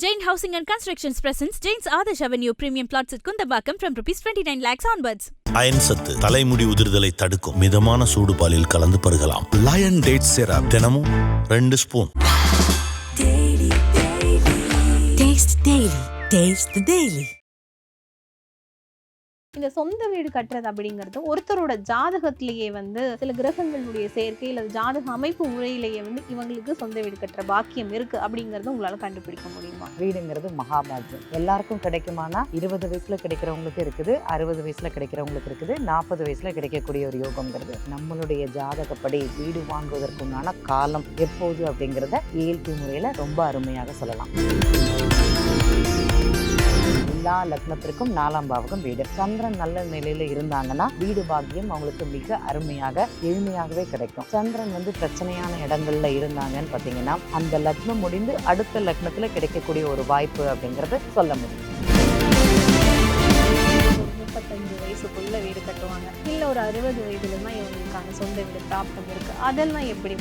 Jain Housing and Constructions presents Jain's Adarsh Avenue Premium Plots at Kundambakam from ₹29 lakhs onwards. Iron சத்து தலைமுடி உதிர்தலை தடுக்கும் மிதமான சூடு பாலில் கலந்து பருகலாம். லயன் டேட் சிரப் தினமும் 2 ஸ்பூன். Taste the Daily. இந்த சொந்த வீடு கட்டுறது அப்படிங்கிறது ஒருத்தரோட ஜாதகத்திலேயே சில கிரகங்களுடைய சேர்க்கை அல்லது ஜாதக அமைப்பு முறையிலேயே இவங்களுக்கு சொந்த வீடு கட்டுற பாக்கியம் இருக்கு அப்படிங்கறது உங்களால கண்டுபிடிக்க முடியுமா? வீடுங்கிறது மகாபாக்கியம். எல்லாருக்கும் கிடைக்குமானா 20 வயசுல கிடைக்கிறவங்களுக்கு இருக்குது, 60 வயசுல கிடைக்கிறவங்களுக்கு இருக்குது, 40 வயசுல கிடைக்கக்கூடிய ஒரு யோகம்ங்கிறது நம்மளுடைய ஜாதகப்படி வீடு வாங்குவதற்குண்டான காலம் எப்போது அப்படிங்கிறத ஏஎல்பி முறையில ரொம்ப அருமையாக சொல்லலாம். எல்லா லக்னத்திற்கும் 4ஆம் பாவகம் வீடு. சந்திரன் நல்ல நிலையில இருந்தாங்கன்னா வீடு பாக்கியம் அவங்களுக்கு மிக அருமையாக எளிமையாகவே கிடைக்கும். சந்திரன் பிரச்சனையான இடங்கள்ல இருந்தாங்கன்னு பாத்தீங்கன்னா அந்த லக்னம் முடிந்து அடுத்த லக்னத்துல கிடைக்கக்கூடிய ஒரு வாய்ப்பு அப்படிங்கறது சொல்ல முடியும். 35 வயசுக்குள்ள வீடு கட்டுவாங்க, இல்ல ஒரு 60 வயதுல தான் இவங்களுக்கான சொந்த வீடு பிராப்தம் இருக்கு. அதெல்லாம் எப்படி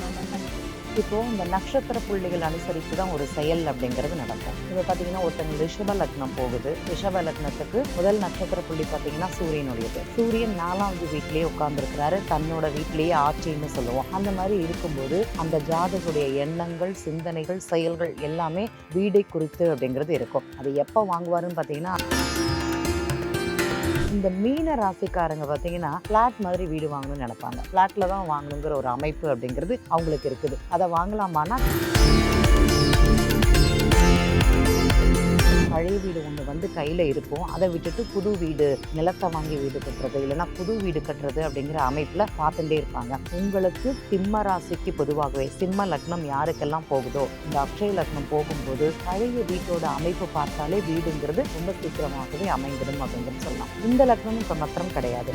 இப்போ இந்த நட்சத்திர புள்ளிகள் அனுசரித்து தான் ஒரு செயல் அப்படிங்கிறது நடக்கும். இப்போ பார்த்தீங்கன்னா ஒருத்தங்க ரிஷப லக்னம் போகுது. ரிஷப லக்னத்துக்கு முதல் நட்சத்திர புள்ளி பார்த்தீங்கன்னா சூரியனுடையது. சூரியன் 4ஆவது வீட்டிலேயே உட்கார்ந்துருக்கிறாரு, தன்னோட வீட்டிலேயே ஆட்சின்னு சொல்லுவோம். அந்த மாதிரி இருக்கும்போது அந்த ஜாதகுடைய எண்ணங்கள், சிந்தனைகள், செயல்கள் எல்லாமே வீடை குறித்து அப்படிங்கிறது இருக்கும். அது எப்போ வாங்குவாருன்னு பார்த்தீங்கன்னா இந்த மீன ராசிக்காரங்க பார்த்தீங்கன்னா பிளாட் மாதிரி வீடு வாங்கணும்னு நினைப்பாங்க. பிளாட்ல தான் வாங்கணுங்கிற ஒரு அமைப்பு அப்படிங்கிறது அவங்களுக்கு இருக்குது. அதை வாங்கலாமான்னா பழைய வீடு ஒன்று கையில் இருக்கும், அதை விட்டுட்டு புது வீடு நிலத்தை வாங்கி வீடு கட்டுறது இல்லைன்னா புது வீடு கட்டுறது அப்படிங்கிற அமைப்பில் பார்த்துட்டே இருப்பாங்க. உங்களுக்கு சிம்ம ராசிக்கு பொதுவாகவே சிம்ம லக்னம் யாருக்கெல்லாம் போகுதோ இந்த அக்ஷய லக்னம் போகும்போது பழைய வீட்டோட அமைப்பு பார்த்தாலே வீடுங்கிறது ரொம்ப சீக்கிரமாகவே அமைந்துடும் அப்படிங்கிறது சொல்லலாம். இந்த லக்னம் இப்போ மாத்திரம் கிடையாது.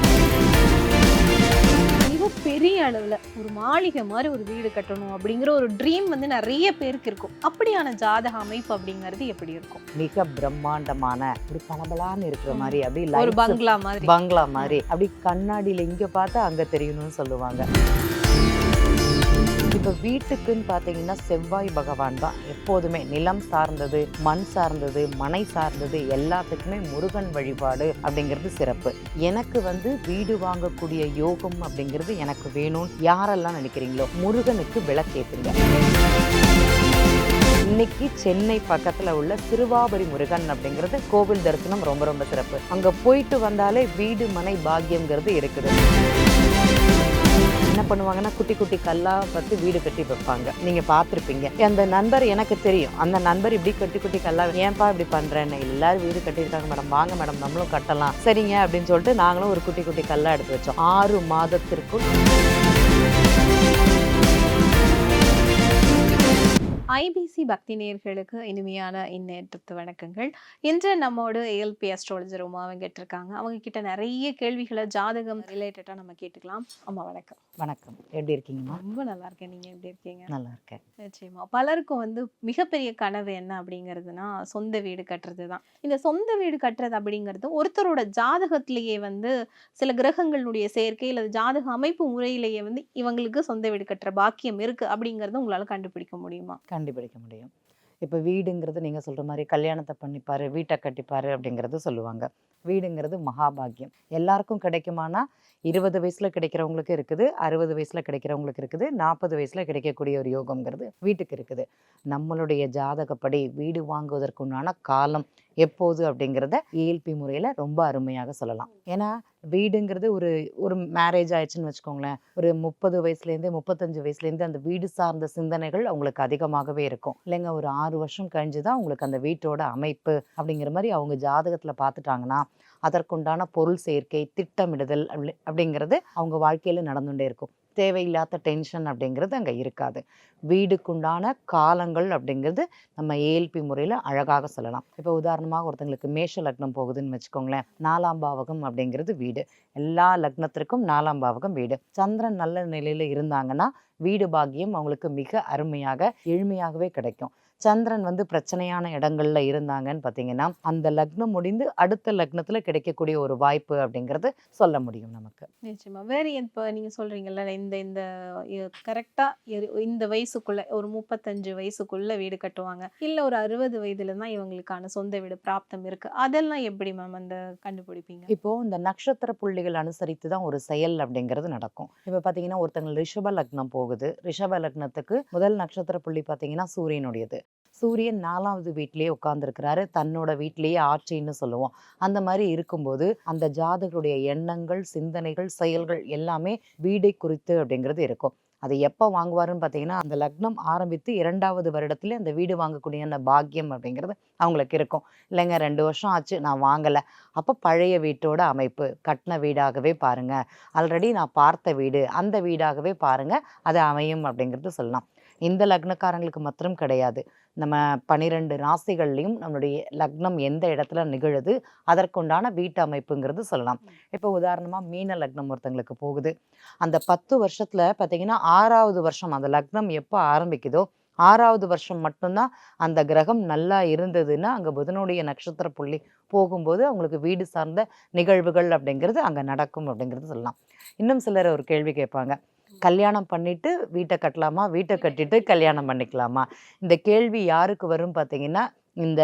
மிக பெரிய அளவுல ஒரு மாளிகை மாதிரி ஒரு வீடு கட்டணும் அப்படிங்கிற ஒரு ட்ரீம் நிறைய பேருக்கு இருக்கும். அப்படியான ஜாதக அமைப்பு அப்படிங்கிறது எப்படி இருக்கும்? மிக பிரம்மாண்டமான ஒரு பலபலான்னு இருக்கிற மாதிரி, அப்படி ஒரு பங்களா மாதிரி அப்படி கண்ணாடியில இங்க பார்த்தா அங்க தெரியணும்னு சொல்லுவாங்க. இப்போ வீட்டுக்குன்னு பார்த்தீங்கன்னா செவ்வாய் பகவான் தான் எப்போதுமே நிலம் சார்ந்தது, மண் சார்ந்தது, மனை சார்ந்தது எல்லாத்துக்குமே முருகன் வழிபாடு அப்படிங்கிறது சிறப்பு. எனக்கு வீடு வாங்கக்கூடிய யோகம் அப்படிங்கிறது எனக்கு வேணும்னு யாரெல்லாம் நினைக்கிறீங்களோ முருகனுக்கு விளக்கேத்துங்க. இன்னைக்கு சென்னை பக்கத்துல உள்ள சிறுவாபுரி முருகன் அப்படிங்கிறது கோவில் தரிசனம் ரொம்ப ரொம்ப சிறப்பு. அங்க போயிட்டு வந்தாலே வீடு மனை பாக்கியம்ங்கிறது இருக்குது. என்ன பண்ணுவாங்கன்னா குட்டி குட்டி கல்லா பார்த்து வீடு கட்டி வைப்பாங்க. நீங்க பார்த்துருப்பீங்க. அந்த நண்பர் எனக்கு தெரியும். அந்த நண்பர் இப்படி குட்டி குட்டி கல்லா, ஏன்பா இப்படி பண்றேன்னு, எல்லாரும் வீடு கட்டியிருக்காங்க மேடம், வாங்க மேடம் நம்மளும் கட்டலாம், சரிங்க அப்படின்னு சொல்லிட்டு நாங்களும் ஒரு குட்டி குட்டி கல்லா எடுத்து வச்சோம். 6 மாதத்திற்குள் ஐபிசி பக்தி நேயர்களுக்கு இனிமையான இந்நேரத்து வணக்கங்கள். இன்று நம்மோடு ஏஎல்பி அஸ்ட்ராலஜர் உமா கேட்டிருக்காங்க. அவங்க கிட்ட நிறைய கேள்விகளை ஜாதகம் ரிலேட்டடா நம்ம கேட்டுக்கலாம். அம்மா வணக்கம். வணக்கம், எப்படி இருக்கீங்கம்மா? ரொம்ப நல்லா இருக்கேன், நீங்க எப்படி இருக்கீங்க? நல்லா இருக்கேன். நிச்சயமா பலருக்கும் மிகப்பெரிய கனவு என்ன அப்படிங்கிறதுனா சொந்த வீடு கட்டுறது தான். இந்த சொந்த வீடு கட்டுறது அப்படிங்கிறது ஒருத்தரோட ஜாதகத்திலேயே சில கிரகங்களுடைய சேர்க்கை அல்லது ஜாதக அமைப்பு முறையிலேயே இவங்களுக்கு சொந்த வீடு கட்டுற பாக்கியம் இருக்கு அப்படிங்கறத உங்களால கண்டுபிடிக்க முடியுமா? கண்டுபிடிக்க முடியும். இப்போ வீடுங்கிறது நீங்கள் சொல்கிற மாதிரி கல்யாணத்தை பண்ணிப்பாரு, வீட்டை கட்டிப்பாரு அப்படிங்கிறது சொல்லுவாங்க. வீடுங்கிறது மகாபாகியம். எல்லாருக்கும் கிடைக்குமானா 20 வயசுல கிடைக்கிறவங்களுக்கு இருக்குது, 60 வயசுல கிடைக்கிறவங்களுக்கு இருக்குது, 40 வயசுல கிடைக்கக்கூடிய ஒரு யோகம்ங்கிறது வீட்டுக்கு இருக்குது. நம்மளுடைய ஜாதகப்படி வீடு வாங்குவதற்குண்டான காலம் எப்போது அப்படிங்கிறத ஏஎல்பி முறையில் ரொம்ப அருமையாக சொல்லலாம். ஏன்னா வீடுங்கிறது ஒரு மேரேஜ் ஆயிடுச்சுன்னு வச்சுக்கோங்களேன், ஒரு 30 வயசுலேருந்து 35 வயசுலேருந்து அந்த வீடு சார்ந்த சிந்தனைகள் அவங்களுக்கு அதிகமாகவே இருக்கும் இல்லைங்க. ஒரு 6 வருஷம் கழிஞ்சு தான் உங்களுக்கு அந்த வீட்டோட அமைப்பு அப்படிங்கிற மாதிரி அவங்க ஜாதகத்தில் பார்த்துட்டாங்கன்னா அதற்குண்டான பொருள் சேர்க்கை, திட்டமிடுதல் அப்படிங்கிறது அவங்க வாழ்க்கையில் நடந்துகிட்டே இருக்கும். தேவையில்லாத டென்ஷன் அப்படிங்கிறது அங்கே இருக்காது. வீடுக்குண்டான காலங்கள் அப்படிங்கிறது நம்ம ஏஎல்பி முறையில் அழகாக சொல்லலாம். இப்போ உதாரணமாக ஒருத்தங்களுக்கு மேஷ லக்னம் போகுதுன்னு வச்சுக்கோங்களேன், 4ஆம் பாவகம் அப்படிங்கிறது வீடு. எல்லா லக்னத்திற்கும் 4ஆம் பாவகம் வீடு. சந்திரன் நல்ல நிலையில் இருந்தாங்கன்னா வீடு பாக்கியம் அவங்களுக்கு மிக அருமையாக எளிமையாகவே கிடைக்கும். சந்திரன் வந்து பிரச்சனையான இடங்கள்ல இருந்தாங்கன்னு பார்த்தீங்கன்னா அந்த லக்னம் முடிந்து அடுத்த லக்னத்துல கிடைக்கக்கூடிய ஒரு வாய்ப்பு அப்படிங்கிறது சொல்ல முடியும் நமக்கு. நிச்சயமா. வேற இப்ப நீங்க சொல்றீங்கல்ல, இந்த இந்த கரெக்ட்டா இந்த வயசுக்குள்ள ஒரு 35 வயசுக்குள்ள வீடு கட்டுவாங்க. இல்ல ஒரு 60 வயதுல தான் இவங்களுக்கான சொந்த வீடு பிராப்தம் இருக்கு. அதெல்லாம் எப்படி மேம் அந்த கண்டுபிடிப்பீங்க? இப்போ இந்த நட்சத்திர புள்ளிகள் அனுசரித்து தான் ஒரு செயல் அப்படிங்கிறது நடக்கும். இப்போ பார்த்தீங்கன்னா ஒருத்தங்க ரிஷப லக்னம் போகுது. ரிஷப லக்னத்துக்கு முதல் நட்சத்திர புள்ளி பார்த்தீங்கன்னா சூரியனுடையது. சூரியன் 4வது வீட்டிலேயே உட்கார்ந்துருக்கிறாரு. தன்னோட வீட்டிலேயே ஆட்சின்னு சொல்லுவோம். அந்த மாதிரி இருக்கும்போது அந்த ஜாதகருடைய எண்ணங்கள், சிந்தனைகள், செயல்கள் எல்லாமே வீடை குறித்து அப்படிங்கிறது இருக்கும். அதை எப்போ வாங்குவாருன்னு பார்த்தீங்கன்னா அந்த லக்னம் ஆரம்பித்து 2வது வருடத்துல அந்த வீடு வாங்கக்கூடிய அந்த பாக்கியம் அப்படிங்கிறது அவங்களுக்கு இருக்கும். இல்லைங்க 2 வருஷம் ஆச்சு நான் வாங்கலை. அப்போ பழைய வீட்டோட அமைப்பு கட்டின வீடாகவே பாருங்க, ஆல்ரெடி நான் பார்த்த வீடு அந்த வீடாகவே பாருங்க, அது அமையும் அப்படிங்கிறது சொல்லலாம். இந்த லக்னக்காரங்களுக்கு மாத்திரம் கிடையாது. நம்ம 12 ராசிகள்லையும் நம்மளுடைய லக்னம் எந்த இடத்துல நிகழுது அதற்குண்டான வீட்டு அமைப்புங்கிறது சொல்லலாம். இப்போ உதாரணமா மீன லக்னம் ஒருத்தங்களுக்கு போகுது. அந்த 10 வருஷத்துல பார்த்தீங்கன்னா 6வது வருஷம் அந்த லக்னம் எப்போ ஆரம்பிக்குதோ 6வது வருஷம் மட்டும்தான் அந்த கிரகம் நல்லா இருந்ததுன்னா அங்கே புதனுடைய நட்சத்திர புள்ளி போகும்போது அவங்களுக்கு வீடு சார்ந்த நிகழ்வுகள் அப்படிங்கிறது அங்கே நடக்கும் அப்படிங்கிறது சொல்லலாம். இன்னும் சிலர் ஒரு கேள்வி கேட்பாங்க, கல்யாணம் பண்ணிட்டு வீட்டை கட்டலாமா, வீட்டை கட்டிட்டு கல்யாணம் பண்ணிக்கலாமா? இந்த கேள்வி யாருக்கு வரும் பார்த்தீங்கன்னா இந்த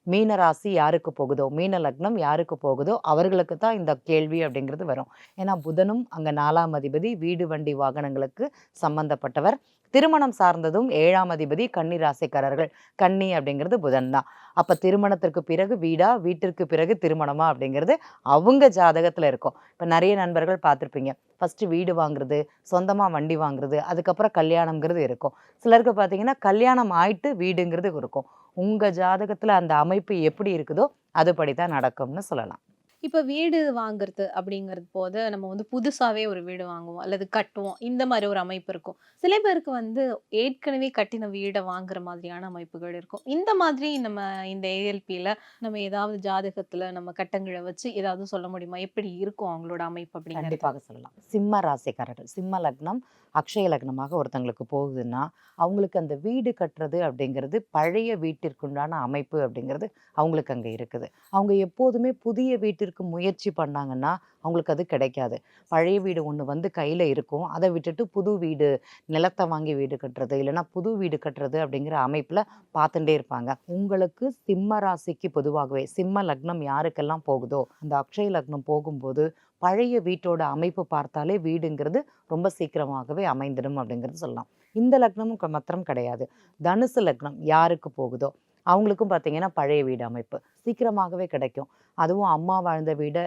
மீன ராசி யாருக்கு போகுதோ, மீன லக்னம் யாருக்கு போகுதோ அவர்களுக்கு தான் இந்த கேள்வி அப்படிங்கிறது வரும். ஏன்னா புதனும் அங்கே 4ஆம் அதிபதி, வீடு வண்டி வாகனங்களுக்கு சம்பந்தப்பட்டவர். திருமணம் சார்ந்ததும் 7ஆம் அதிபதி கன்னி ராசிக்காரர்கள். கன்னி அப்படிங்கிறது புதன் தான். அப்போ திருமணத்திற்கு பிறகு வீடா, வீட்டிற்கு பிறகு திருமணமா அப்படிங்கிறது அவங்க ஜாதகத்தில் இருக்கும். இப்போ நிறைய நண்பர்கள் பார்த்துருப்பீங்க, ஃபஸ்ட்டு வீடு வாங்குறது, சொந்தமாக வண்டி வாங்குறது, அதுக்கப்புறம் கல்யாணம்ங்கிறது இருக்கும். சிலருக்கு பார்த்தீங்கன்னா கல்யாணம் ஆயிட்டு வீடுங்கிறது இருக்கும். உங்கள் ஜாதகத்தில் அந்த அமைப்பு எப்படி இருக்குதோ அதுபடி தான் நடக்கும்னு சொல்லலாம். இப்ப வீடு வாங்குறது அப்படிங்கிறது போது நம்ம வந்து புதுசாவே ஒரு வீடு வாங்குவோம் அல்லது கட்டுவோம். இந்த மாதிரி ஒரு அமைப்பு இருக்கும். சில பேருக்கு வந்து ஏற்கனவே கட்டின வீட வாங்குற மாதிரியான அமைப்புகள் இருக்கும். இந்த மாதிரி நம்ம இந்த ஏஎல்பில நம்ம ஏதாவது ஜாதகத்துல நம்ம கட்டங்கள வச்சு ஏதாவது சொல்ல முடியுமா? எப்படி இருக்கும் அவங்களோட அமைப்பு அப்படிங்கிறது? கண்டிப்பாக சொல்லலாம். சிம்ம ராசிக்காரர்கள், சிம்ம லக்னம் அக்ஷய லக்னமாக ஒருத்தங்களுக்கு போகுதுன்னா அவங்களுக்கு அந்த வீடு கட்டுறது அப்படிங்கிறது பழைய வீட்டிற்குண்டான அமைப்பு அப்படிங்கிறது அவங்களுக்கு அங்கே இருக்குது. அவங்க எப்போதுமே புதிய வீட்டிற்கு முயற்சி பண்ணாங்கன்னா அவங்களுக்கு அது கிடைக்காது. பழைய வீடு ஒன்று வந்து கையில் இருக்கும், அதை விட்டுட்டு புது வீடு, நிலத்தை வாங்கி வீடு கட்டுறது இல்லைன்னா புது வீடு கட்டுறது அப்படிங்கிற அமைப்பில் பார்த்துட்டே இருப்பாங்க. உங்களுக்கு சிம்ம ராசிக்கு பொதுவாகவே சிம்ம லக்னம் யாருக்கெல்லாம் போகுதோ அந்த அக்ஷய லக்னம் போகும்போது பழைய வீட்டோட அமைப்பு பார்த்தாலே வீடுங்கிறது ரொம்ப சீக்கிரமாகவே அமைந்திடும் அப்படிங்கிறது சொல்லலாம். இந்த லக்னமும் மாத்திரம் கிடையாது. தனுசு லக்னம் யாருக்கு போகுதோ அவங்களுக்கும் பார்த்தீங்கன்னா பழைய வீடு அமைப்பு சீக்கிரமாகவே கிடைக்கும். அதுவும் அம்மா வாழ்ந்த வீடை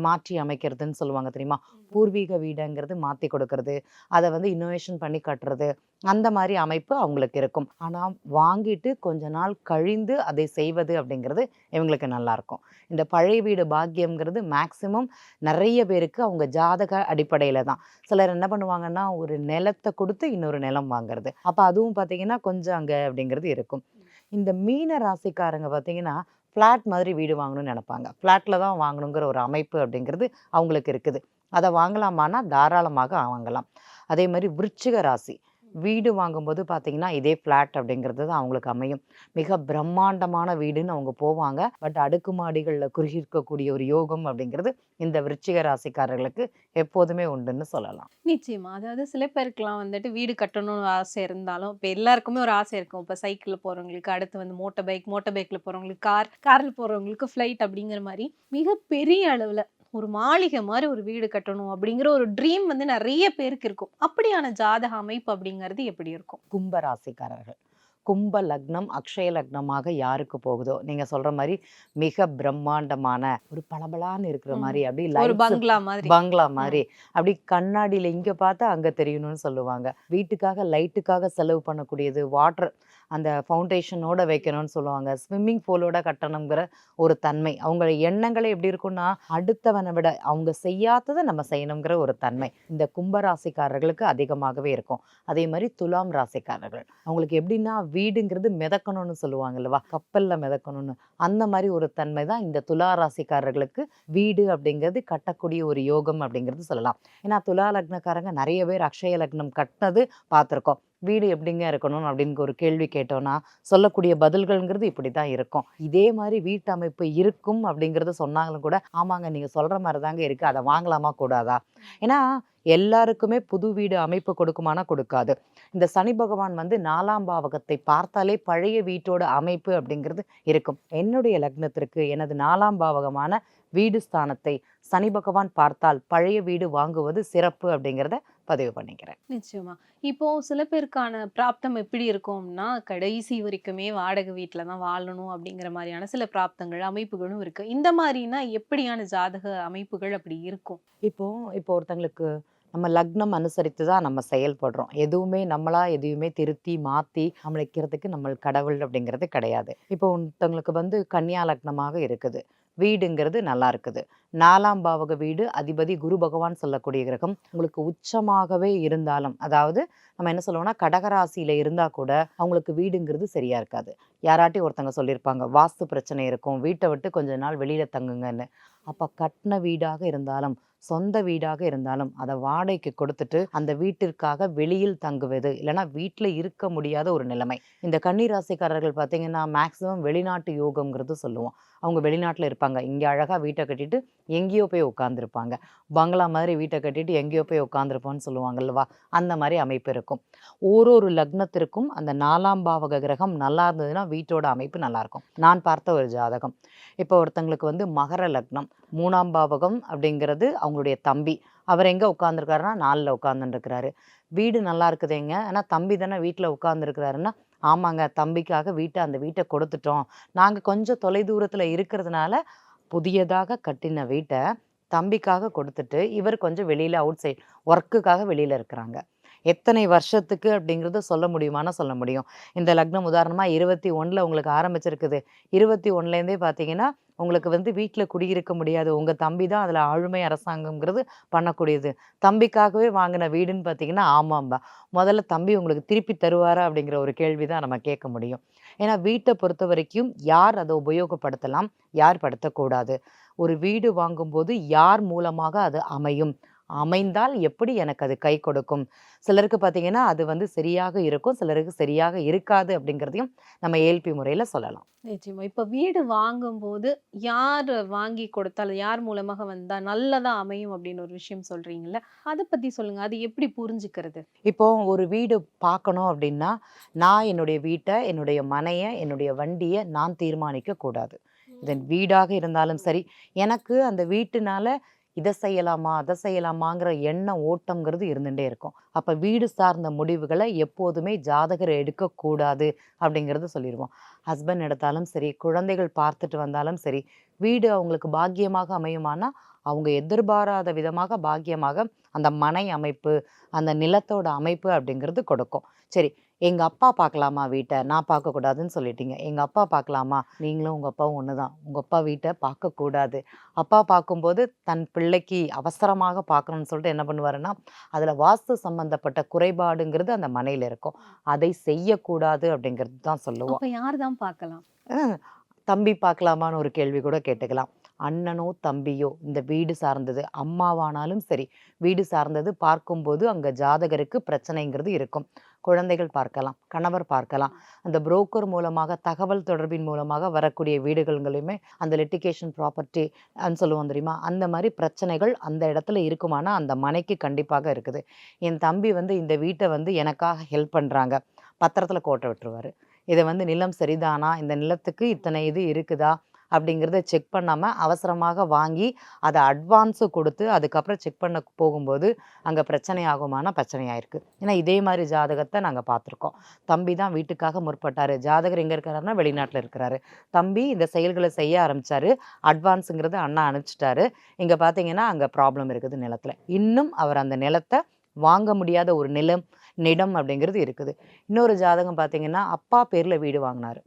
மாற்றி அமைக்கிறதுன்னு சொல்லுவாங்க தெரியுமா? பூர்வீக வீடுங்கிறது மாற்றி கொடுக்கறது, அதை வந்து இன்னோவேஷன் பண்ணி கட்டுறது, அந்த மாதிரி அமைப்பு அவங்களுக்கு இருக்கும். ஆனால் வாங்கிட்டு கொஞ்ச நாள் கழிந்து அதை செய்வது அப்படிங்கிறது இவங்களுக்கு நல்லா இருக்கும். இந்த பழைய வீடு பாக்கியம்ங்கிறது மேக்சிமம் நிறைய பேருக்கு அவங்க ஜாதக அடிப்படையில் தான். சிலர் என்ன பண்ணுவாங்கன்னா ஒரு நிலத்தை கொடுத்து இன்னொரு நிலம் வாங்குறது, அப்போ அதுவும் பார்த்தீங்கன்னா கொஞ்சம் அங்கே அப்படிங்கிறது இருக்கும். இந்த மீன ராசிக்காரங்க பார்த்தீங்கன்னா ஃப்ளாட் மாதிரி வீடு வாங்கணும்னு நினைப்பாங்க. ஃப்ளாட்டில் தான் வாங்கணுங்கிற ஒரு அமைப்பு அப்படிங்கிறது அவங்களுக்கு இருக்குது. அதை வாங்கலாமான்னா தாராளமாக வாங்கலாம். அதே மாதிரி விருச்சிக ராசி வீடு வாங்கும்போது பார்த்தீங்கன்னா இதே ஃப்ளாட் அப்படிங்கிறது தான் அவங்களுக்கு அமையும். மிக பிரம்மாண்டமான வீடுன்னு அவங்க போவாங்க. பட் அடுக்குமாடிகளில் குறுகியிருக்கக்கூடிய ஒரு யோகம் அப்படிங்கிறது இந்த விருச்சிக ராசிக்காரர்களுக்கு எப்போதுமே உண்டுன்னு சொல்லலாம். நிச்சயமா. அதாவது சில பேருக்குலாம் வந்துட்டு வீடு கட்டணும்னு ஆசை இருந்தாலும், இப்ப எல்லாருக்குமே ஒரு ஆசை இருக்கும். இப்ப சைக்கிள்ல போறவங்களுக்கு, அடுத்து வந்து மோட்டார் பைக்ல போறவங்களுக்கு, கார்ல போறவங்களுக்கு ஃப்ளைட் அப்படிங்கிற மாரி மிகப்பெரிய அளவுல ஒரு மாளிகை மாரி ஒரு வீடு கட்டணும் அப்படிங்கிற ஒரு ட்ரீம் வந்து நெறைய பேருக்கு இருக்கும். அப்படியான ஜாதக அமைப்பு அப்படிங்கிறது எப்படி இருக்கும்? கும்ப ராசிக்காரர்கள், கும்ப லக்னம் அக்ஷய லக்னமாக யாருக்கு போகுதோ நீங்க சொல்ற மாதிரி மிக பிரம்மாண்டமான ஒரு பளபளான்னு இருக்கிற மாதிரி அப்படி ஒரு lights பங்களா மாதிரி. பங்களா மாதிரி அப்படி கண்ணாடியில இங்க பார்த்தா அங்க தெரியணும்னு சொல்லுவாங்க. வீட்டுக்காக லைட்டுக்காக செலவு பண்ணக்கூடியது, வாட்டர் அந்த ஃபவுண்டேஷனோட வைக்கணும்னு சொல்லுவாங்க. ஸ்விம்மிங் பூலோட கட்டணுங்கிற ஒரு தன்மை. அவங்க எண்ணங்களே எப்படி இருக்கும்னா அடுத்தவனை விட அவங்க செய்யாததை நம்ம செய்யணுங்கிற ஒரு தன்மை இந்த கும்பராசிக்காரர்களுக்கு அதிகமாகவே இருக்கும். அதே மாதிரி துலாம் ராசிக்காரர்கள் அவங்களுக்கு எப்படின்னா வீடுங்கிறது மிதக்கணும்னு சொல்லுவாங்க இல்லவா, கப்பல்ல மிதக்கணும்னு, அந்த மாதிரி ஒரு தன்மை தான் இந்த துலா ராசிக்காரர்களுக்கு வீடு அப்படிங்கிறது கட்டக்கூடிய ஒரு யோகம் அப்படிங்கிறது சொல்லலாம். ஏன்னா துலா லக்னக்காரங்க நிறைய பேர் அக்ஷய லக்னம் கட்டினது பார்த்துருக்கோம். வீடு எப்படிங்க இருக்கணும் அப்படின்னு ஒரு கேள்வி கேட்டோம்னா சொல்லக்கூடிய பதில்கள்ங்கிறது இப்படி தான் இருக்கும். இதே மாதிரி வீட்டு அமைப்பு இருக்கும் அப்படிங்கிறத சொன்னாங்களும் கூட ஆமாங்க நீங்கள் சொல்கிற மாதிரி தாங்க இருக்குது, அதை வாங்கலாமா கூடாதா? ஏன்னா எல்லாருக்குமே புது வீடு அமைப்பு கொடுக்குமானா கொடுக்காது. இந்த சனி பகவான் வந்து 4ஆம் பாவகத்தை பார்த்தாலே பழைய வீட்டோட அமைப்பு அப்படிங்கிறது இருக்கும். என்னுடைய லக்னத்திற்கு எனது 4ஆம் பாவகமான வீடு ஸ்தானத்தை சனி பகவான் பார்த்தால் பழைய வீடு வாங்குவது சிறப்பு அப்படிங்கிறத பதிவு பண்ணிக்கிறேன். நிச்சயமா. இப்போ சில பேருக்கான பிராப்தம் எப்படி இருக்கும்னா, கடைசி வரைக்குமே வாடகை வீட்ல தான் வாழணும் அப்படிங்கிற மாரியான சில பிராப்தங்கள், அமைப்புகளும் இருக்கு. இந்த மாரினா எப்படியான ஜாதக அமைப்புகள் அப்படி இருக்கும்? இப்போ இப்போ ஒருத்தங்களுக்கு நம்ம லக்னம் அனுசரித்து தான் நம்ம செயல்படுறோம். எதையுமே திருத்தி மாற்றி அமைக்கிறதுக்கு நம்ம கடவுள் அப்படிங்கிறது கிடையாது. இப்போ ஒருத்தங்களுக்கு வந்து கன்னியா லக்னமாக இருக்குது, வீடுங்கிறது நல்லா இருக்குது. 4ஆம் பாவக வீடு அதிபதி குரு பகவான் சொல்லக்கூடிய கிரகம் உங்களுக்கு உச்சமாகவே இருந்தாலும், அதாவது நம்ம என்ன சொல்லுவோம்னா கடகராசியில இருந்தா கூட அவங்களுக்கு வீடுங்கிறது சரியா இருக்காது. யாராட்டி ஒருத்தங்க சொல்லியிருப்பாங்க வாஸ்து பிரச்சனை இருக்கும், வீட்டை விட்டு கொஞ்ச நாள் வெளியில தங்குங்கன்னு. அப்ப கட்டின வீடாக இருந்தாலும் சொந்த வீடாக இருந்தாலும் அதை வாடகைக்கு கொடுத்துட்டு அந்த வீட்டிற்காக வெளியில் தங்குவது, இல்லைன்னா வீட்டில் இருக்க முடியாத ஒரு நிலைமை. இந்த கன்னி ராசிக்காரர்கள் பார்த்தீங்கன்னா மேக்சிமம் வெளிநாட்டு யோகம்ங்கிறது சொல்லுவோம். அவங்க வெளிநாட்டில் இருப்பாங்க, இங்கே அழகாக வீட்டை கட்டிட்டு எங்கேயோ போய் உட்காந்துருப்பாங்க. பங்களா மாதிரி வீட்டை கட்டிட்டு எங்கேயோ போய் உட்காந்துருப்போம்னு சொல்லுவாங்கல்வா, அந்த மாதிரி அமைப்பு இருக்கும். ஒரு லக்னத்திற்கும் அந்த 4ஆம் பாவக கிரகம் நல்லா இருந்ததுன்னா வீட்டோட அமைப்பு நல்லாயிருக்கும். நான் பார்த்த ஒரு ஜாதகம், இப்போ ஒருத்தங்களுக்கு வந்து மகர லக்னம், 3ஆம் பாவகம் அப்படிங்கிறது அவங்களுடைய தம்பி. அவர் எங்கே உட்காந்துருக்காருன்னா 4ல் உட்காந்துருக்கிறாரு. வீடு நல்லா இருக்குதுங்க, ஆனால் தம்பி தானே வீட்டில் உட்காந்துருக்கிறாருன்னா ஆமாங்க தம்பிக்காக அந்த வீட்டை கொடுத்துட்டோம். நாங்கள் கொஞ்சம் தொலைதூரத்தில் இருக்கிறதுனால புதியதாக கட்டின வீட்டை தம்பிக்காக கொடுத்துட்டு இவர் கொஞ்சம் வெளியில் அவுட் சைட் ஒர்க்குக்காக வெளியில் இருக்கிறாங்க. எத்தனை வருஷத்துக்கு அப்படிங்கிறத சொல்ல முடியுமானா சொல்ல முடியும். இந்த லக்னம் உதாரணமாக 21 உங்களுக்கு ஆரம்பிச்சிருக்குது. 21லேருந்தே பார்த்தீங்கன்னா உங்களுக்கு வந்து வீட்டில் குடியிருக்க முடியாது. உங்கள் தம்பி தான் அதில் ஆளுமை அரசாங்கம்ங்கிறது பண்ணக்கூடியது. தம்பிக்காகவே வாங்கின வீடுன்னு பார்த்தீங்கன்னா ஆமாம்பா. முதல்ல தம்பி உங்களுக்கு திருப்பி தருவாரா அப்படிங்கிற ஒரு கேள்வி தான் நம்ம கேட்க முடியும். ஏன்னா வீட்டை பொறுத்த வரைக்கும் யார் அதை உபயோகப்படுத்தலாம், யார் படுத்தக்கூடாது. ஒரு வீடு வாங்கும்போது யார் மூலமாக அது அமையும், அமைந்தால் எப்படி எனக்கு அது கை கொடுக்கும். சிலருக்கு பார்த்தீங்கன்னா அது வந்து சரியாக இருக்கும், சிலருக்கு சரியாக இருக்காது அப்படிங்கிறதையும் நம்ம ஏல்பி முறையில் சொல்லலாம். நிச்சயமா. இப்ப வீடு வாங்கும்போது யார் வாங்கி கொடுத்தால், யார் மூலமாக வந்தா நல்லதா அமையும் அப்படின்னு ஒரு விஷயம் சொல்றீங்கல்ல, அதை பத்தி சொல்லுங்க. அது எப்படி புரிஞ்சுக்கிறது? இப்போ ஒரு வீடு பார்க்கணும் அப்படின்னா நான் என்னுடைய வீட்டை, என்னுடைய மனையை, என்னுடைய வண்டியை நான் தீர்மானிக்க கூடாது. இதன் வீடாக இருந்தாலும் சரி, எனக்கு அந்த வீட்டுனால இதை செய்யலாமா அதை செய்யலாமாங்கிற எண்ண ஓட்டம்ங்கிறது இருந்துகிட்டே இருக்கும். அப்போ வீடு சார்ந்த முடிவுகளை எப்போதுமே ஜாதகர் எடுக்கக்கூடாது அப்படிங்கிறது சொல்லிடுவோம். ஹஸ்பண்ட் எடுத்தாலும் சரி, குழந்தைகள் பார்த்துட்டு வந்தாலும் சரி, வீடு அவங்களுக்கு பாக்கியமாக அமையுமானா அவங்க எதிர்பாராத விதமாக பாக்கியமாக அந்த மனை அமைப்பு, அந்த நிலத்தோட அமைப்பு அப்படிங்கிறது கொடுக்கும். சரி, எங்கள் அப்பா பார்க்கலாமா வீட்டை, நான் பார்க்கக்கூடாதுன்னு சொல்லிட்டீங்க. எங்கள் அப்பா பார்க்கலாமா, நீங்களும் உங்கள் அப்பாவும் ஒன்று தான், உங்கள் அப்பா வீட்டை பார்க்கக்கூடாது. அப்பா பார்க்கும்போது தன் பிள்ளைக்கு அவசரமாக பார்க்கணும்னு சொல்லிட்டு என்ன பண்ணுவாருன்னா அதில் வாஸ்து சம்பந்தப்பட்ட குறைபாடுங்கிறது அந்த மனையில் இருக்கும். அதை செய்யக்கூடாது அப்படிங்கிறது தான் சொல்லுவோம். அப்ப யார் தான் பார்க்கலாம்? தம்பி பார்க்கலாமான்னு ஒரு கேள்வி கூட கேட்டுக்கலாம். அண்ணனோ தம்பியோ இந்த வீடு சார்ந்தது, அம்மாவானாலும் சரி, வீடு சார்ந்தது பார்க்கும்போது அங்கே ஜாதகருக்கு பிரச்சனைங்கிறது இருக்கும். குழந்தைகள் பார்க்கலாம், கணவர் பார்க்கலாம். அந்த புரோக்கர் மூலமாக தகவல் தொடர்பின் மூலமாக வரக்கூடிய வீடுகள்களையுமே அந்த லிட்டிகேஷன் ப்ராப்பர்ட்டி சொல்லுவோம் தெரியுமா, அந்த மாதிரி பிரச்சனைகள் அந்த இடத்துல இருக்குமானா அந்த மனைக்கு கண்டிப்பாக இருக்குது. என் தம்பி வந்து இந்த வீட்டை வந்து எனக்காக ஹெல்ப் பண்ணுறாங்க, பத்திரத்தில் கோட்டை விட்டுருவார். இதை வந்து நிலம் சரிதானா, இந்த நிலத்துக்கு இத்தனை இது இருக்குதா அப்படிங்கிறத செக் பண்ணாமல் அவசரமாக வாங்கி அதை அட்வான்ஸு கொடுத்து அதுக்கப்புறம் செக் பண்ண போகும்போது அங்கே பிரச்சனை ஆகுமானா பிரச்சனை ஆயிருக்கு. ஏன்னா இதே மாதிரி ஜாதகத்தை நாங்கள் பார்த்துருக்கோம். தம்பி தான் வீட்டுக்காக முற்பட்டார், ஜாதகர் எங்கே இருக்கிறாருன்னா வெளிநாட்டில் இருக்கிறாரு. தம்பி இந்த செயல்களை செய்ய ஆரம்பித்தார், அட்வான்ஸுங்கிறது அண்ணா அனுப்பிச்சிட்டாரு. இங்கே பார்த்தீங்கன்னா அங்கே ப்ராப்ளம் இருக்குது நிலத்தில். இன்னும் அவர் அந்த நிலத்தை வாங்க முடியாத ஒரு நிலம் அப்படிங்கிறது இருக்குது. இன்னொரு ஜாதகம் பார்த்தீங்கன்னா அப்பா பேரில் வீடு வாங்கினார்.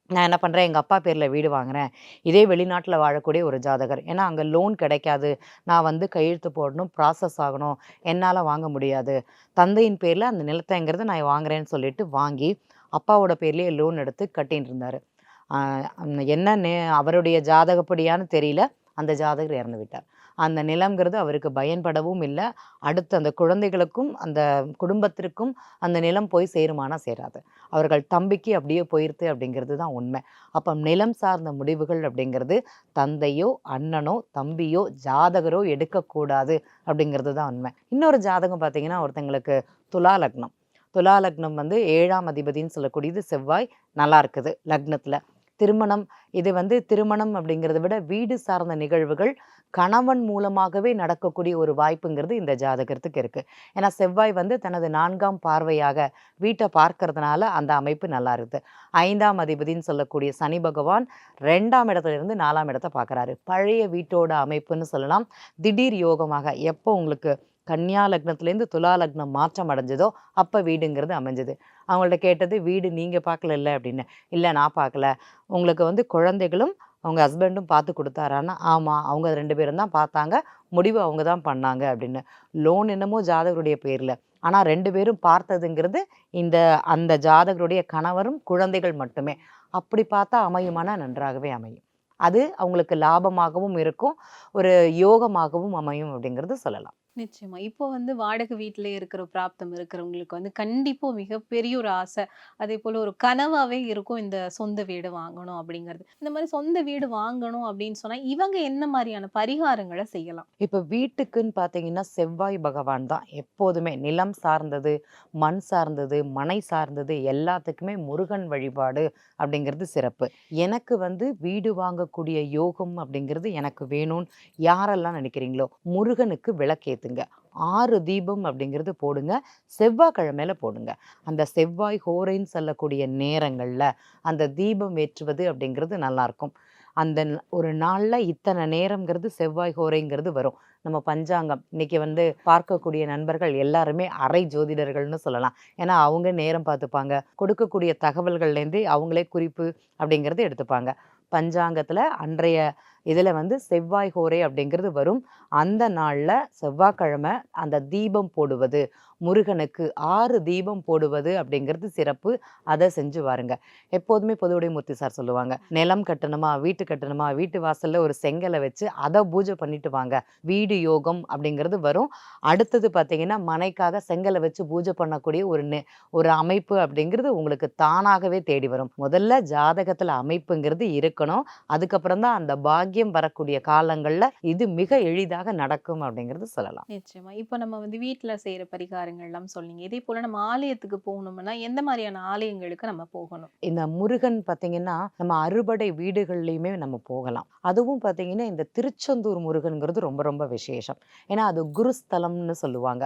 நான் என்ன பண்ணுறேன், எங்கள் அப்பா பேரில் வீடு வாங்குகிறேன். இதே வெளிநாட்டில் வாழக்கூடிய ஒரு ஜாதகர். ஏன்னா அங்கே லோன் கிடைக்காது, நான் வந்து கையெழுத்து போடணும், ப்ராசஸ் ஆகணும், என்னால் வாங்க முடியாது. தந்தையின் பேரில் அந்த நிலத்தைங்கிறது நான் வாங்குறேன்னு சொல்லிட்டு வாங்கி அப்பாவோட பேர்லேயே லோன் எடுத்து கட்டின்னு இருந்தார். என்ன அவருடைய ஜாதகப்படியான்னு தெரியல, அந்த ஜாதகர் இறந்து விட்டார். அந்த நிலம்ங்கிறது அவருக்கு பயன்படவும் இல்லை. அடுத்து அந்த குழந்தைகளுக்கும் அந்த குடும்பத்திற்கும் அந்த நிலம் போய் சேருமானா சேராது. அவர்கள் தம்பிக்கு அப்படியே போயிருது அப்படிங்கிறது தான் உண்மை. அப்போ நிலம் சார்ந்த முடிவுகள் அப்படிங்கிறது தந்தையோ அண்ணனோ தம்பியோ ஜாதகரோ எடுக்கக்கூடாது அப்படிங்கிறது தான் உண்மை. இன்னொரு ஜாதகம் பார்த்தீங்கன்னா, ஒருத்தங்களுக்கு துலா லக்னம். துலா லக்னம் வந்து 7ஆம் அதிபதின்னு சொல்லக்கூடியது செவ்வாய் நல்லா இருக்குது லக்னத்தில். திருமணம், இது வந்து திருமணம் அப்படிங்கிறத விட வீடு சார்ந்த நிகழ்வுகள் கணவன் மூலமாகவே நடக்கக்கூடிய ஒரு வாய்ப்புங்கிறது இந்த ஜாதகத்துக்கு இருக்கு. ஏன்னா செவ்வாய் வந்து தனது 4ஆம் பார்வையாக வீட்டை பார்க்கறதுனால அந்த அமைப்பு நல்லா இருக்குது. 5ஆம் அதிபதின்னு சொல்லக்கூடிய சனி பகவான் 2ஆம் இடத்துல இருந்து 4ஆம் இடத்தை பார்க்குறாரு. பழைய வீட்டோட அமைப்புன்னு சொல்லலாம். திடீர் யோகமாக எப்போ உங்களுக்கு கன்னியா லக்னத்துலேருந்து துலா லக்னம் மாற்றம் அடைஞ்சதோ அப்போ வீடுங்கிறது அமைஞ்சது. அவங்கள்ட்ட கேட்டது, வீடு நீங்கள் பார்க்கல அப்படின்னு. இல்லை நான் பார்க்கல. உங்களுக்கு வந்து குழந்தைகளும் அவங்க ஹஸ்பண்டும் பார்த்து கொடுத்தாரான்னா, ஆமாம் அவங்க 2 பேரும் தான் பார்த்தாங்க, முடிவு அவங்க தான் பண்ணாங்க அப்படின்னு. லோன் என்னமோ ஜாதகருடைய பேரில், ஆனால் 2 பேரும் பார்த்ததுங்கிறது அந்த ஜாதகருடைய கணவரும் குழந்தைகள் மட்டுமே. அப்படி பார்த்தா அமையுமானா நன்றாகவே அமையும். அது அவங்களுக்கு லாபமாகவும் இருக்கும், ஒரு யோகமாகவும் அமையும் அப்படிங்கிறது சொல்லலாம். நிச்சயமா. இப்போ வந்து வாடகை வீட்டிலே இருக்கிற பிராப்தம் இருக்கிறவங்களுக்கு வந்து கண்டிப்பா மிகப்பெரிய ஒரு ஆசை. அதேபோல ஒரு கனவாவே இருக்கும் இந்த சொந்த வீடு வாங்கணும் அப்படிங்கிறது. இந்த மாரி சொந்த வீடு வாங்கணும் அப்படின்னு சொன்னா, இவங்க என்ன மாரியான பரிகாரங்கள செய்யலாம்? இப்போ வீட்டுக்குன்னு பார்த்தீங்கன்னா செவ்வாய் பகவான் தான் எப்போதுமே நிலம் சார்ந்தது, மண் சார்ந்தது, மனை சார்ந்தது எல்லாத்துக்குமே முருகன் வழிபாடு அப்படிங்கிறது சிறப்பு. எனக்கு வந்து வீடு வாங்கக்கூடிய யோகம் அப்படிங்கிறது எனக்கு வேணும்னு யாரெல்லாம் நினைக்கிறீங்களோ, முருகனுக்கு விளக்கேத்துங்க. 6 தீபம் அப்படிங்கிறது போடுங்க. செவ்வாய்க்கிழமையில போடுங்க. அந்த செவ்வாய் ஹோரைன்னு சொல்லக்கூடிய நேரங்கள்ல அந்த தீபம் ஏற்றுவது அப்படிங்கிறது நல்லாயிருக்கும். அந்த ஒரு நாள்ல இத்தனை நேரம்ங்கிறது செவ்வாய் ஹோரைங்கிறது வரும். நம்ம பஞ்சாங்கம் இன்னைக்கு வந்து பார்க்கக்கூடிய நண்பர்கள் எல்லாருமே அரை ஜோதிடர்கள்னு சொல்லலாம். ஏன்னா அவங்க நேரம் பார்த்துப்பாங்க. கொடுக்கக்கூடிய தகவல்கள்லேருந்தே அவங்களே குறிப்பு அப்படிங்கிறது எடுத்துப்பாங்க. பஞ்சாங்கத்தில் அன்றைய இதில் வந்து செவ்வாய் ஹோரை அப்படிங்கிறது வரும். அந்த நாளில் செவ்வாய்க்கிழமை அந்த தீபம் போடுவது, முருகனுக்கு 6 தீபம் போடுவது அப்படிங்கிறது சிறப்பு. அதை செஞ்சு வாருங்க. எப்போதுமே பொதுவுடைமூர்த்தி சார் சொல்லுவாங்க, நிலம் கட்டணுமா, வீட்டு கட்டணுமா, வீட்டு வாசலில் ஒரு செங்கலை வச்சு அதை பூஜை பண்ணிட்டு வாங்க, வீடு யோகம் அப்படிங்கிறது வரும். அடுத்தது பார்த்தீங்கன்னா, மனைக்காக செங்கலை வச்சு பூஜை பண்ணக்கூடிய ஒரு அமைப்பு அப்படிங்கிறது உங்களுக்கு தானாகவே தேடி வரும். முதல்ல ஜாதகத்தில் அமைப்புங்கிறது இருக்கணும். அதுக்கப்புறம் தான் அந்த பாக்கியம் வரக்கூடிய காலங்களில் இது மிக எளிதாக நடக்கும் அப்படிங்கிறது சொல்லலாம். நிச்சயமா. இப்போ நம்ம வந்து வீட்ல செய்ற பரிகாரங்கள்லாம் சொன்னீங்க. இதே போல நம்ம ஆலயத்துக்கு போகணும்னா, எந்த மாரியான ஆலயங்களுக்கு நம்ம போகணும்? இந்த முருகன் பார்த்தீங்கன்னா, நம்ம அறுபடை வீடுகள்லையுமே நம்ம போகலாம். அதுவும் பார்த்தீங்கன்னா, இந்த திருச்செந்தூர் முருகன்கிறது ரொம்ப ரொம்ப விசேஷம். ஏன்னா அது குருஸ்தலம்னு சொல்லுவாங்க.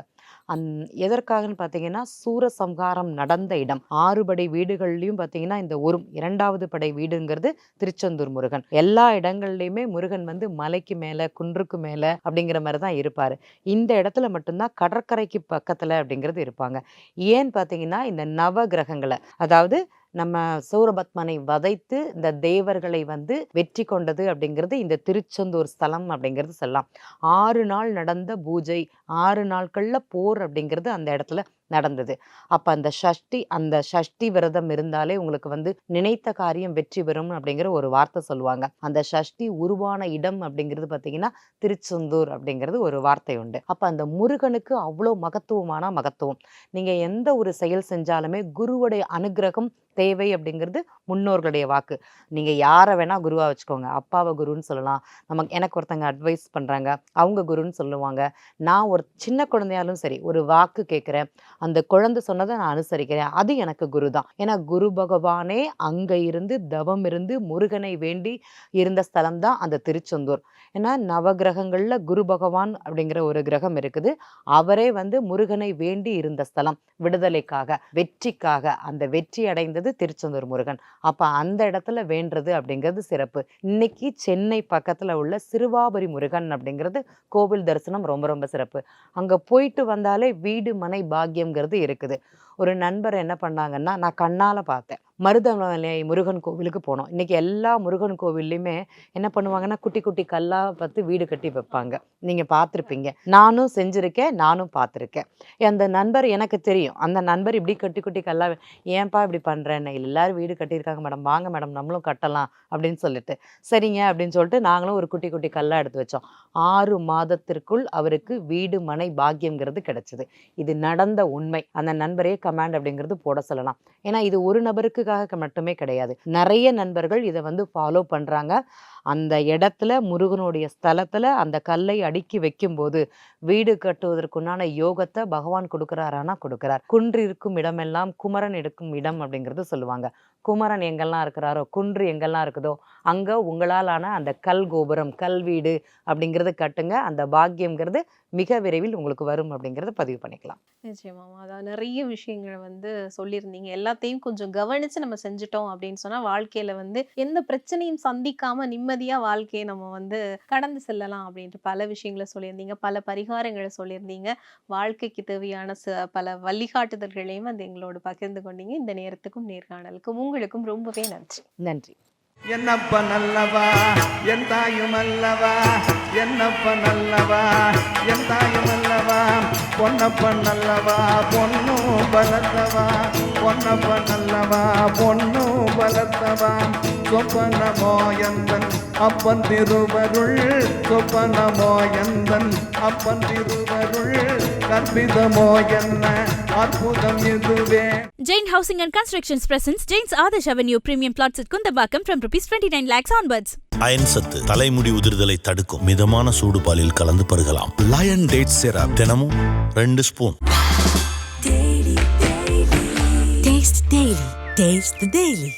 எதற்காகன்னு பார்த்தீங்கன்னா, சூரசம்ஹாரம் நடந்த இடம். 6 படை வீடுகள்லையும் பார்த்தீங்கன்னா, இந்த 2வது படை வீடுங்கிறது திருச்செந்தூர் முருகன். எல்லா இடங்கள்லையுமே முருகன் வந்து மலைக்கு மேல, குன்றுக்கு மேல அப்படிங்கிற மாதிரி தான் இருப்பாரு. இந்த இடத்துல மட்டும்தான் கடற்கரைக்கு பக்கத்துல அப்படிங்கிறது இருப்பாங்க. ஏன்னு பார்த்தீங்கன்னா, இந்த நவ கிரகங்களை, அதாவது நம்ம சூரபத்மனை வதைத்து இந்த தேவர்களை வந்து வெற்றி கொண்டது அப்படிங்கிறது இந்த திருச்செந்தூர் ஸ்தலம் அப்படிங்கிறது சொல்லலாம். 6 நாள் நடந்த பூஜை, 6 நாட்கள்ல போர் அப்படிங்கிறது அந்த இடத்துல நடந்தது. அப்ப அந்த சஷ்டி விரதம் இருந்தாலே உங்களுக்கு வந்து நினைத்த காரியம் வெற்றி பெறும் அப்படிங்கிற ஒரு வார்த்தை சொல்லுவாங்க. அந்த சஷ்டி உருவான இடம் அப்படிங்கிறது பார்த்தீங்கன்னா திருச்செந்தூர் அப்படிங்கிறது ஒரு வார்த்தை உண்டு. அப்ப அந்த முருகனுக்கு அவ்வளோ மகத்துவம். நீங்க எந்த ஒரு செயல் செஞ்சாலுமே குருவுடைய அனுகிரகம் தேவை அப்படிங்கிறது முன்னோர்களுடைய வாக்கு. நீங்க யாரை வேணா குருவா வச்சுக்கோங்க. அப்பாவை குருன்னு சொல்லலாம். எனக்கு ஒருத்தங்க அட்வைஸ் பண்றாங்க, அவங்க குருன்னு சொல்லுவாங்க. நான் ஒரு சின்ன குழந்தையாலும் சரி, ஒரு வாக்கு கேட்குறேன், அந்த குழந்தை சொன்னதை நான் அனுசரிக்கிறேன், அது எனக்கு குரு தான். ஏன்னா குரு பகவானே அங்க இருந்து தவம் இருந்து முருகனை வேண்டி இருந்த ஸ்தலம் தான் அந்த திருச்செந்தூர். ஏன்னா நவகிரகங்கள்ல குரு பகவான் அப்படிங்கிற ஒரு கிரகம் இருக்குது. அவரே வந்து முருகனை வேண்டி இருந்த ஸ்தலம், விடுதலைக்காக, வெற்றிக்காக. அந்த வெற்றி அடைந்தது திருச்செந்தூர் முருகன். அப்ப அந்த இடத்துல வேண்டது அப்படிங்கிறது சிறப்பு. இன்னைக்கு சென்னை பக்கத்துல உள்ள சிறுவாபுரி முருகன் அப்படிங்கிறது கோவில் தரிசனம் ரொம்ப ரொம்ப சிறப்பு. அங்க போயிட்டு வந்தாலே வீடு மனை பாக்கியம்ங்கிறது இருக்குது. ஒரு நண்பர் என்ன பண்ணாங்கன்னா, நான் கண்ணால் பார்த்தேன். மருதமலை முருகன் கோவிலுக்கு போனோம். இன்னைக்கு எல்லா முருகன் கோவில்லையுமே என்ன பண்ணுவாங்கன்னா, குட்டி குட்டி கல்லா பார்த்து வீடு கட்டி வைப்பாங்க. நீங்க பார்த்துருப்பீங்க. நானும் செஞ்சிருக்கேன், நானும் பார்த்துருக்கேன். அந்த நண்பர் எனக்கு தெரியும். அந்த நண்பர் இப்படி குட்டி குட்டி கல்லா ஏன்பா இப்படி பண்றேன்னு, எல்லாரும் வீடு கட்டியிருக்காங்க மேடம், வாங்க மேடம் நம்மளும் கட்டலாம் அப்படின்னு சொல்லிட்டு, சரிங்க அப்படின்னு சொல்லிட்டு நாங்களும் ஒரு குட்டி குட்டி கல்லா எடுத்து வச்சோம். 6 மாதத்திற்குள் அவருக்கு வீடு மனை பாக்கியம்ங்கிறது கிடைச்சது. இது நடந்த உண்மை. அந்த நண்பரே கமாண்ட் அப்படிங்கிறது போட சொல்லலாம். ஏன்னா இது ஒரு நபருக்காக மட்டுமே கிடையாது. நிறைய நண்பர்கள் இதை வந்து ஃபாலோ பண்றாங்க. அந்த இடத்துல முருகனுடைய ஸ்தலத்துல அந்த கல்லை அடுக்கி வைக்கும்போது வீடு கட்டுவதற்குண்டான யோகத்தை பகவான் கொடுக்குறாரானா கொடுக்குறார். குன்று இருக்கும் இடமெல்லாம் குமரன் இருக்கும் இடம் அப்படிங்கிறது சொல்லுவாங்க. குமரன் எங்கெல்லாம் இருக்கிறாரோ, குன்று எங்கெல்லாம் இருக்குதோ அங்க உங்களாலான அந்த கல் கோபுரம், கல் வீடு அப்படிங்கிறது கட்டுங்க. அந்த பாக்கியம்ங்கிறது மிக விரைவில் உங்களுக்கு வரும் அப்படிங்கிறத பதிவு பண்ணிக்கலாம். நிச்சயமாமா. அதாவது நிறைய விஷயங்களை வந்து சொல்லியிருந்தீங்க. எல்லாத்தையும் கொஞ்சம் கவனிச்சு நம்ம செஞ்சுட்டோம் அப்படின்னு சொன்னா வாழ்க்கையில வந்து எந்த பிரச்சனையும் சந்திக்காம நிம்மதியா வாழ்க்கையை நம்ம வந்து கடந்து செல்லலாம் அப்படின்ட்டு பல விஷயங்களை சொல்லியிருந்தீங்க. பல பரிகாரங்களை சொல்லியிருந்தீங்க. வாழ்க்கைக்கு தேவையான பல வழிகாட்டுதல்களையும் வந்து எங்களோடு பகிர்ந்து கொண்டீங்க. இந்த நேரத்துக்கும் நேர்காணலுக்கும் உங்களுக்கும் ரொம்பவே நன்றி. நன்றி. என்னப்ப நல்லவா என் தாயும் அல்லவா, என்னப்ப நல்லவா என் தாயும் அல்லவா, பொன்னப்ப நல்லவா பொண்ணு பலத்தவா, பொன்னப்ப நல்லவா பொண்ணு பலத்தவா, சொப்பனமோ எந்தன் அப்பன் திருவருள், சொப்பனமோ எந்தன் அப்பன் திருவருள், கற்பிதமோ என்ன அற்புதம் இதுவே. Jain Housing and Constructions presents Jain's Adarsh Avenue premium plots at Kundambakam from ₹29 lakhs onwards. Iron சத்து தலைமுடி உதிர்தலை தடுக்கும் மிதமான சூடு பாலில் கலந்து பருகலாம். லயன் டேட் சிரப் தினமும் 2 ஸ்பூன். Taste the Daily.